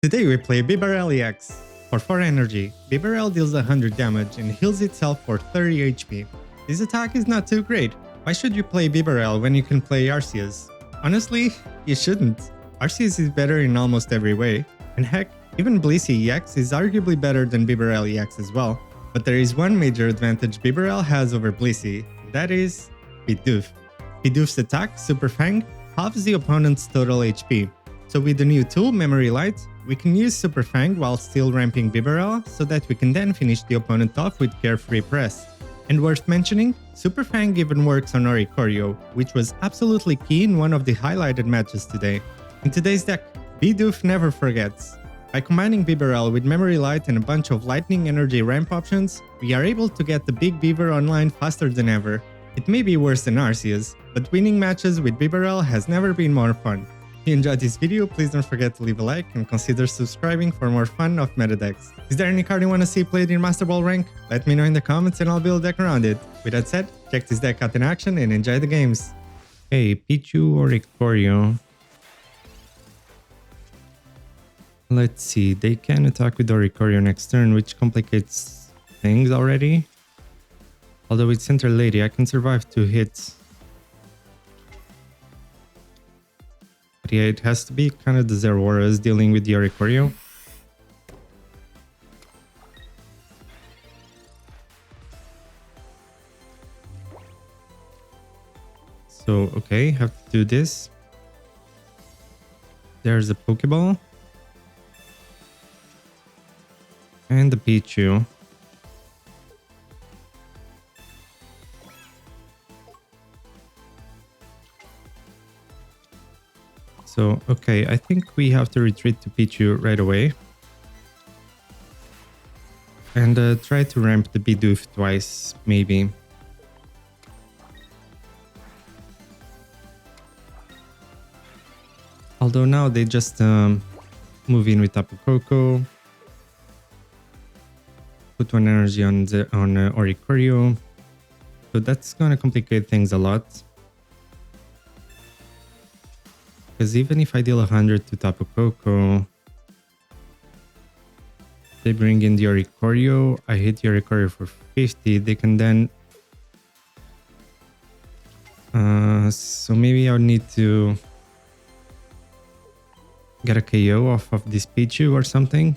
Today we play Bibarel EX. For 4 energy, Bibarel deals 100 damage and heals itself for 30 HP. This attack is not too great. Why should you play Bibarel when you can play Arceus? Honestly, you shouldn't. Arceus is better in almost every way, and heck, even Blissey EX is arguably better than Bibarel EX as well. But there is one major advantage Bibarel has over Blissey, and that is Bidoof. Bidoof's attack, Super Fang, halves the opponent's total HP. So with the new tool, Memory Light, we can use Super Fang while still ramping Bibarel so that we can then finish the opponent off with carefree press. And worth mentioning, Super Fang even works on Oricorio, which was absolutely key in one of the highlighted matches today. In today's deck, Bidoof never forgets. By combining Bibarel with Memory Light and a bunch of lightning energy ramp options, we are able to get the big beaver online faster than ever. It may be worse than Arceus, but winning matches with Bibarel has never been more fun. If you enjoyed this video, please don't forget to leave a like and consider subscribing for more fun of meta decks. Is there any card you want to see played in Master Ball rank? Let me know in the comments and I'll build a deck around it. With that said, check this deck out in action and enjoy the games. Hey, Raikou Oricorio. Let's see, they can attack with Oricorio next turn, which complicates things already. Although with Center Lady, I can survive 2 hits. But yeah, it has to be kind of the Zeraoras dealing with the Oricorio. So, okay, have to do this. There's a Pokeball. And the Pichu. So, okay, I think we have to retreat to Pichu right away. And try to ramp the Bidoof twice, maybe. Although now they just move in with Tapu Koko. Put 1 energy on Oricorio. So that's gonna complicate things a lot. Because even if I deal 100 to Tapu Koko, they bring in the Oricorio, I hit the Oricorio for 50, they can then... so maybe I'll need to get a KO off of this Pichu or something.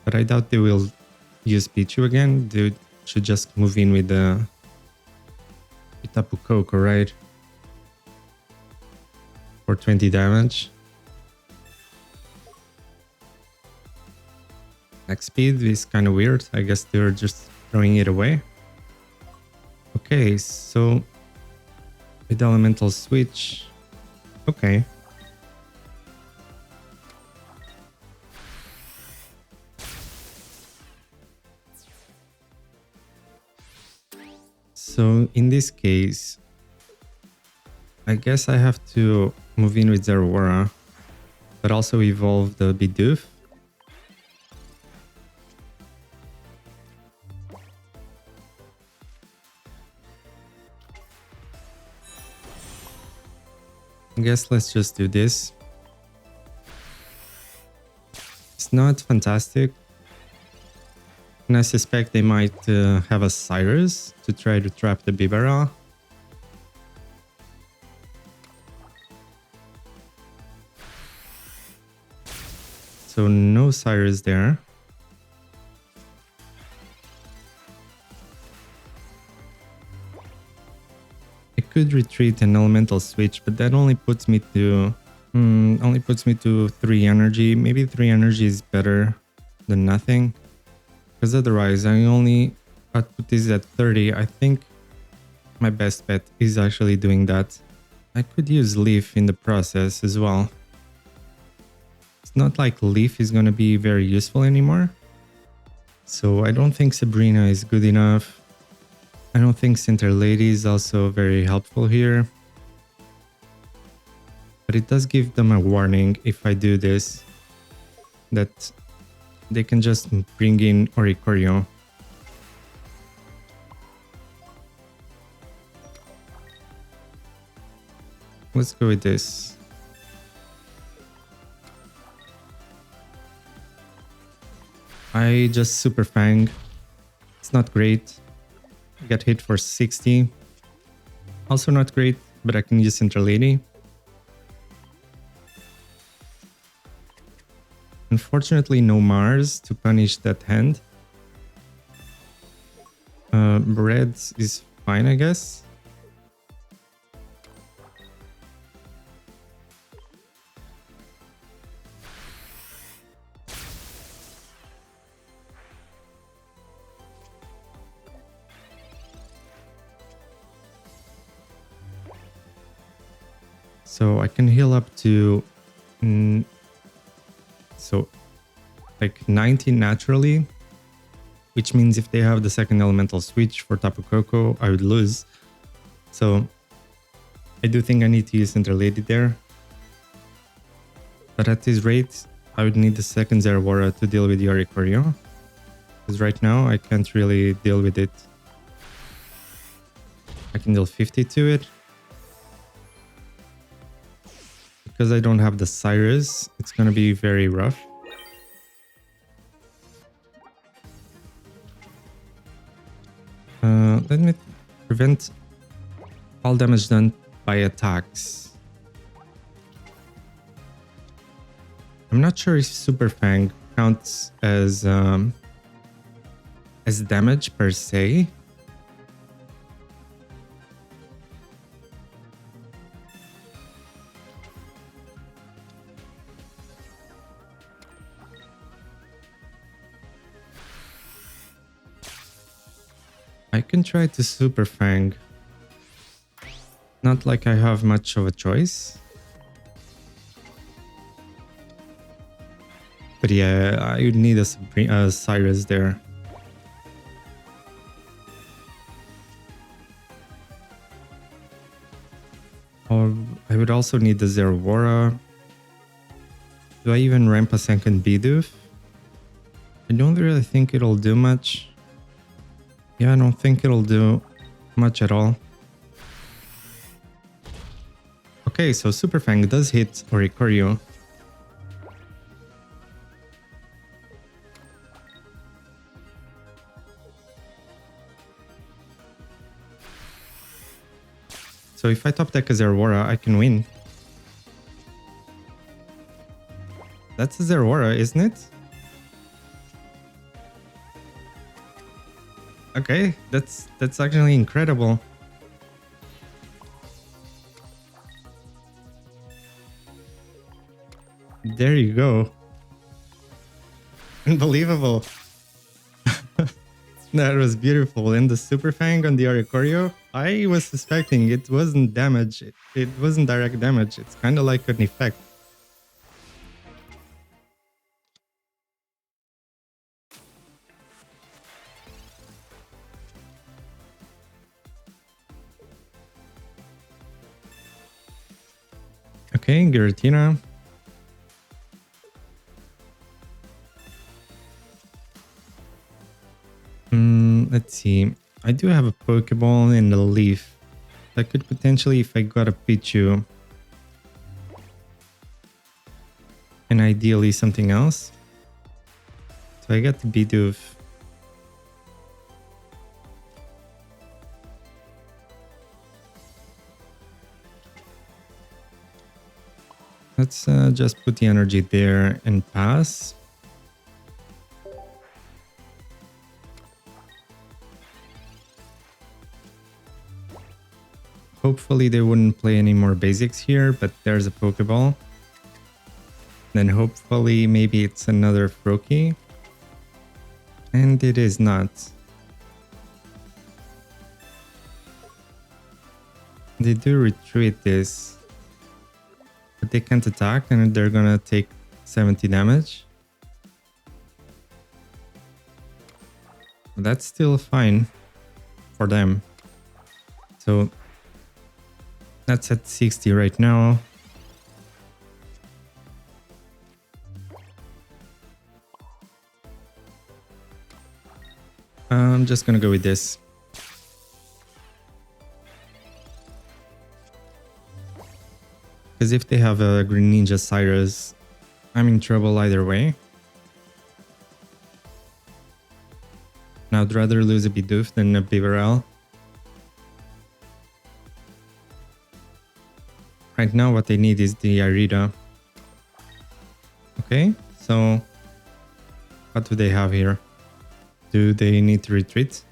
But I doubt they will use Pichu again. They should just move in with the Tapu Koko, right? For 20 damage. Next speed is kind of weird. I guess they're just throwing it away. Okay, so with Elemental Switch. Okay. So in this case, I guess I have to move in with Zeraora, but also evolve the Bidoof. I guess let's just do this. It's not fantastic. And I suspect they might have a Cyrus to try to trap the Bibarel. So no Cyrus there. I could retreat an Elemental Switch, but that only puts me to 3 energy. Maybe 3 energy is better than nothing. Because otherwise, I'd put this at 30. I think my best bet is actually doing that. I could use Leaf in the process as well. It's not like Leaf is going to be very useful anymore. So I don't think Sabrina is good enough. I don't think Center Lady is also very helpful here. But it does give them a warning if I do this, that they can just bring in Oricorio. Let's go with this. I just Super Fang. It's not great. I get hit for 60. Also not great, but I can use Interlady. Unfortunately, no Mars to punish that hand. Red is fine, I guess. So I can heal up to so like 90 naturally, which means if they have the second elemental switch for Tapu Koko, I would lose. So I do think I need to use Interlady there. But at this rate, I would need the second Zeraora to deal with the Oricorio. Because right now I can't really deal with it. I can deal 50 to it. Because I don't have the Cyrus, it's gonna be very rough. Let me prevent all damage done by attacks. I'm not sure if Super Fang counts as damage per se. I can try to Super Fang. Not like I have much of a choice. But yeah, I would need a Cyrus there. Or I would also need the Zeraora. Do I even ramp a second Bidoof? I don't really think it'll do much. Yeah, I don't think it'll do much at all. Okay, so Super Fang does hit Oricorio. So if I top deck a Zeraora, I can win. That's a Zeraora, isn't it? Okay, that's actually incredible. There you go. Unbelievable. That was beautiful. And the Super Fang on the Oricorio, I was suspecting it wasn't damage. It wasn't direct damage. It's kind of like an effect. Okay, Giratina. Let's see. I do have a Pokeball and a Leaf. I could potentially, if I got a Pichu, and ideally something else. So I got the Bidoof. Let's just put the energy there and pass. Hopefully they wouldn't play any more basics here, but there's a Pokeball. Then hopefully maybe it's another Froakie. And it is not. They do retreat this. But they can't attack and they're gonna take 70 damage. That's still fine for them. So that's at 60 right now. I'm just gonna go with this. Because if they have a Greninja Cyrus, I'm in trouble either way. And I'd rather lose a Bidoof than a Bibarel. Right now what they need is the Irida. Okay, so what do they have here? Do they need to retreat?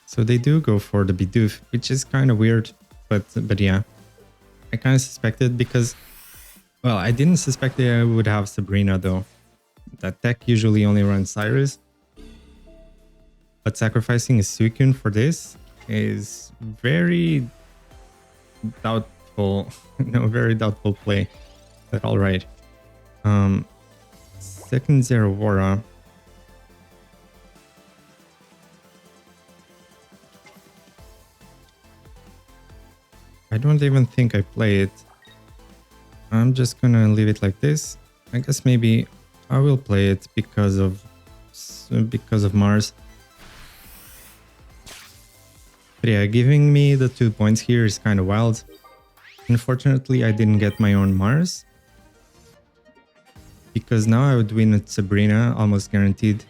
So they do go for the Bidoof, which is kind of weird, but yeah. I kind of suspected because, well, I didn't suspect they would have Sabrina though. That deck usually only runs Cyrus. But sacrificing a Suicune for this is very doubtful. No, very doubtful play. But alright. Second Zeraora. I don't even think I play it. I'm just gonna leave it like this. I guess maybe I will play it because of Mars. But yeah, giving me the 2 points here is kind of wild. Unfortunately, I didn't get my own Mars. Because now I would win with Sabrina, almost guaranteed.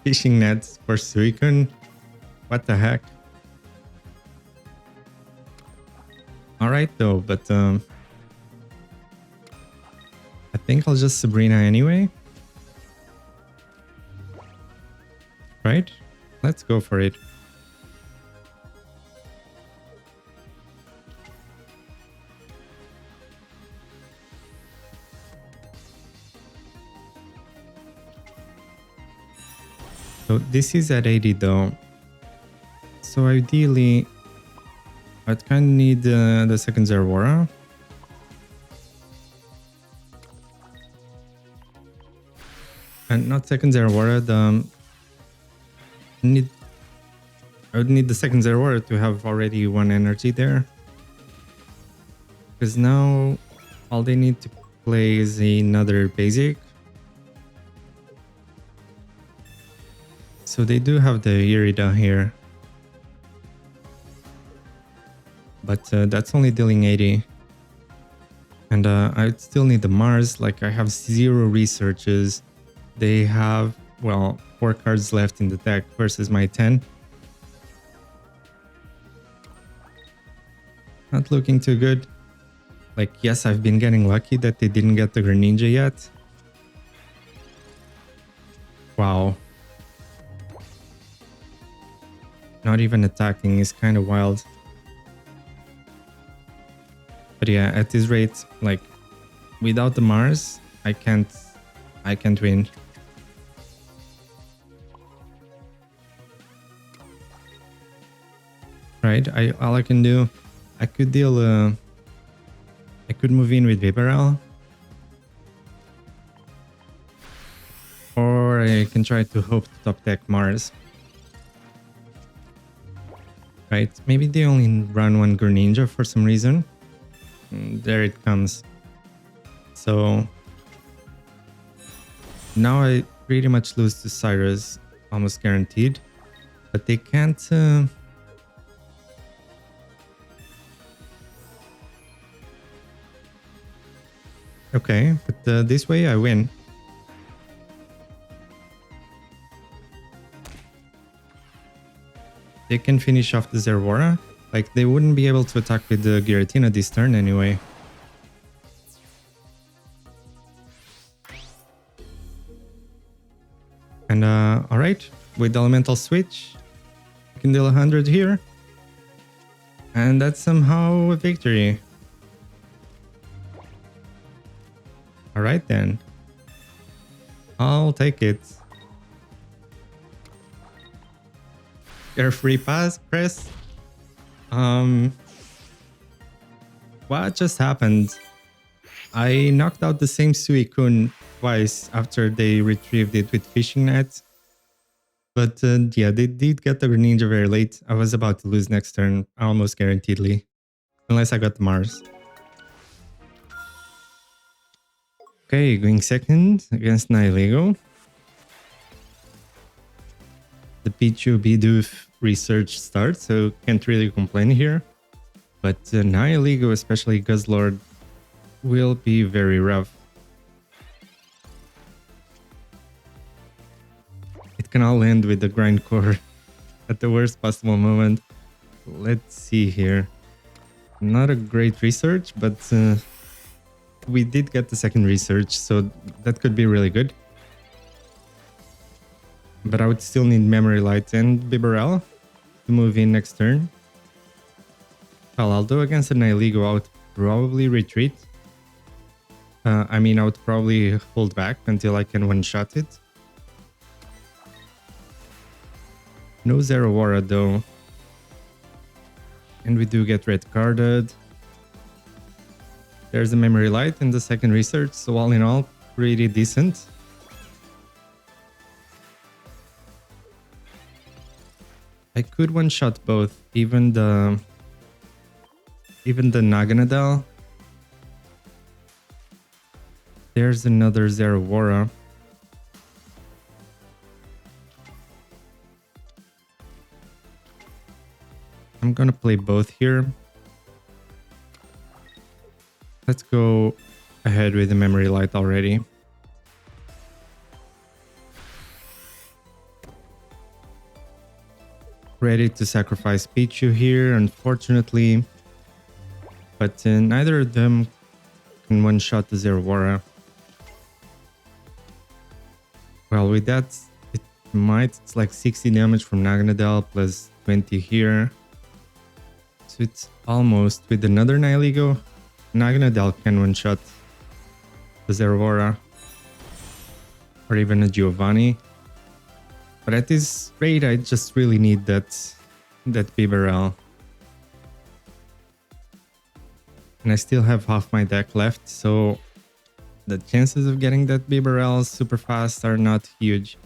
Fishing nets for Suicune? What the heck? Alright though, but I think I'll just Sabrina anyway. Right? Let's go for it. So this is at 80 though. So ideally, I'd kind of need the second Zeraora. And not second Zeraora, I would need the second Zeraora to have already one energy there. Because now all they need to play is another basic. So they do have the Irida here. But that's only dealing 80. And I'd still need the Mars. Like I have 0 researches. They have, well, 4 cards left in the deck versus my 10. Not looking too good. Like, yes, I've been getting lucky that they didn't get the Greninja yet. Wow. Not even attacking is kind of wild. But yeah, at this rate, like, without the Mars, I can't win. Right, all I can do, I could deal, I could move in with Bibarel. Or I can try to hope to top deck Mars. Right, maybe they only run one Greninja for some reason. There it comes. So now I pretty much lose to Cyrus, almost guaranteed. But they can't... Okay, but this way I win. They can finish off the Zeraora. Like, they wouldn't be able to attack with the Giratina this turn anyway. And alright, with Elemental Switch, I can deal 100 here. And that's somehow a victory. Alright then. I'll take it. Carefree pass, press. What just happened? I knocked out the same Suicune twice after they retrieved it with fishing net. But yeah, they did get the Greninja very late. I was about to lose next turn, almost guaranteedly. Unless I got the Mars. Okay, going second against Nihilego. The Pichu, Bidoof, research start, so can't really complain here. But Nihilego, especially Guzzlord, will be very rough. It can all end with the grindcore at the worst possible moment. Let's see here. Not a great research, but we did get the second research, so that could be really good. But I would still need Memory Light and Bibarel to move in next turn. Well, although against a Nihilego, I would probably retreat. I mean, I would probably hold back until I can one-shot it. No Zeraora though. And we do get red carded. There's a Memory Light and the second research, so all in all, pretty decent. I could one-shot both, even the Naganadel. There's another Zeraora. I'm gonna play both here. Let's go ahead with the Memory Light already. Ready to sacrifice Pichu here, unfortunately. But neither of them can one-shot the Zeraora. Well, with that, it's like 60 damage from Naganadel plus 20 here. So it's almost with another Nihilego. Naganadel can one-shot the Zeraora. Or even a Giovanni. But at this rate, I just really need that Bibarel. And I still have half my deck left, so the chances of getting that Bibarel super fast are not huge.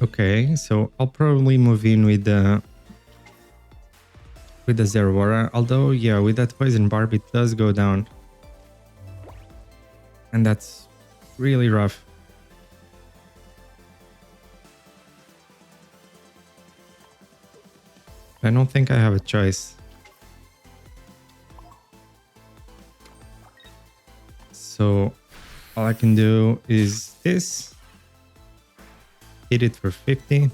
Okay, so I'll probably move in with the Zeraora, although yeah, with that Poison Barb it does go down. And that's really rough. I don't think I have a choice. So all I can do is this. Hit it for 50.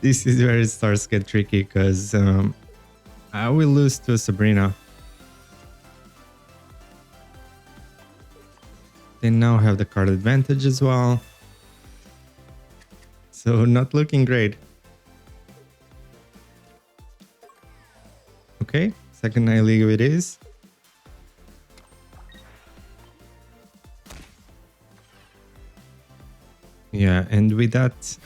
This is where it starts to get tricky because I will lose to Sabrina. They now have the card advantage as well. So not looking great. Okay, second Nihilego it is. Yeah, and with that,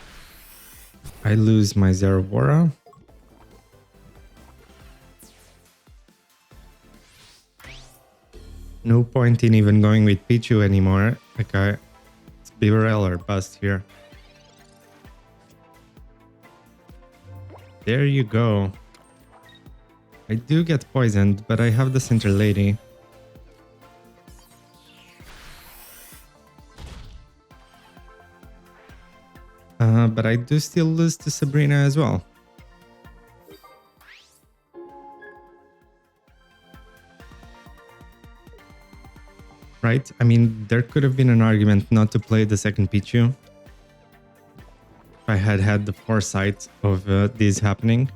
I lose my Zeraora. No point in even going with Pichu anymore. Okay, it's Bibarel or bust here. There you go. I do get poisoned, but I have the Center Lady. But I do still lose to Sabrina as well. Right? I mean, there could have been an argument not to play the second Pichu. If I had had the foresight of this happening.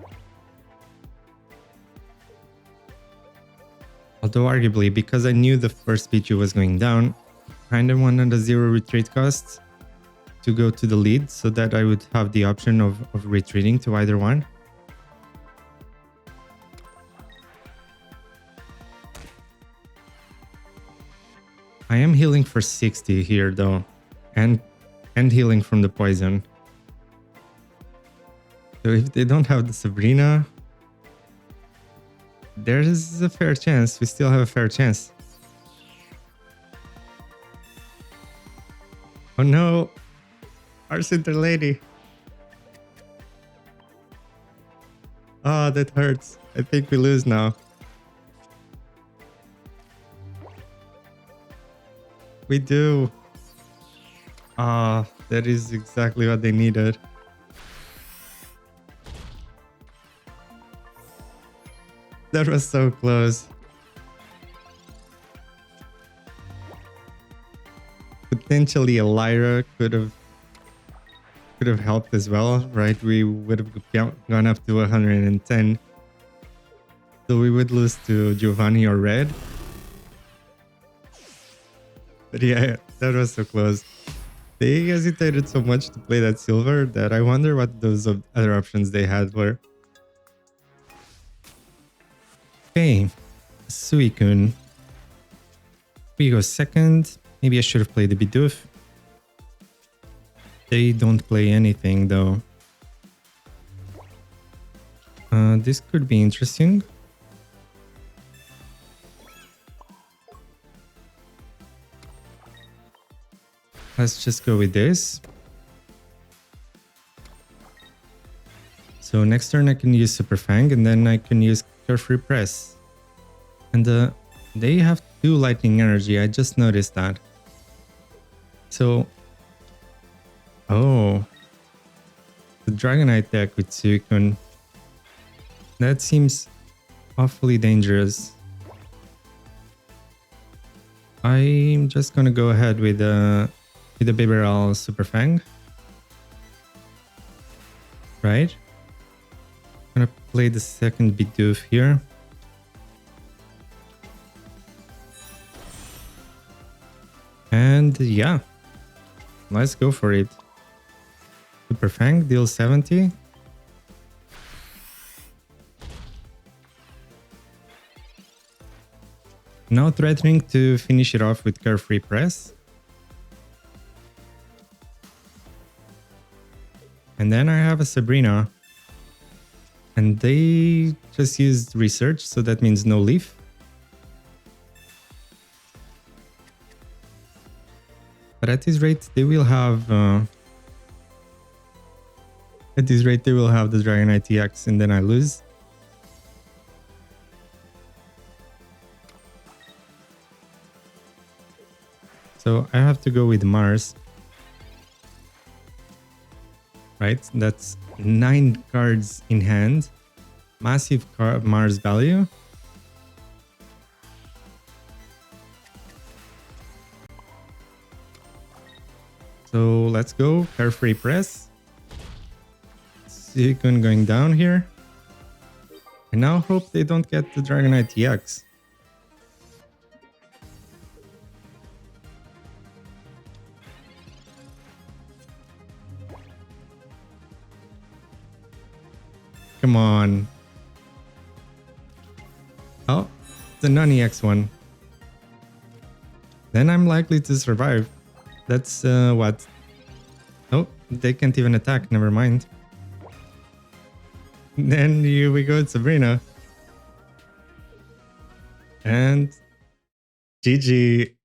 Although arguably, because I knew the first Pichu was going down, kind of wanted a 0 retreat cost to go to the lead so that I would have the option of retreating to either one. I am healing for 60 here though, and healing from the poison. So if they don't have the Sabrina, there is a fair chance. We still have a fair chance. Oh no! Our Center Lady. Oh, that hurts. I think we lose now. We do. Ah, that is exactly what they needed. That was so close. Potentially a Lyra could have helped as well, right? We would have gone up to 110. So we would lose to Giovanni or Red. But yeah, that was so close. They hesitated so much to play that silver that I wonder what those other options they had were. Okay, Suicune. We go second. Maybe I should have played the Bidoof. They don't play anything though. This could be interesting. Let's just go with this. So next turn I can use Super Fang and then I can use Carefree Press. And they have 2 lightning energy, I just noticed that. So, oh, the Dragonite deck with Suicune. That seems awfully dangerous. I'm just gonna go ahead with the Bibarel Super Fang. Right? I'm gonna play the second Bidoof here. And yeah, let's go for it. Super Fang deals 70. Now threatening to finish it off with Carefree Press. And then I have a Sabrina. And they just used Research, so that means no Leaf. But at this rate, they will have... at this rate, they will have the Dragonite EX and then I lose. So I have to go with Mars. Right, that's 9 cards in hand. Massive Mars value. So let's go, Carefree Press. Suicune going down here. I now hope they don't get the Dragonite EX. Come on. Oh, the non-EX one. Then I'm likely to survive. That's what? Oh, they can't even attack, never mind. Then here we go, Sabrina. And GG.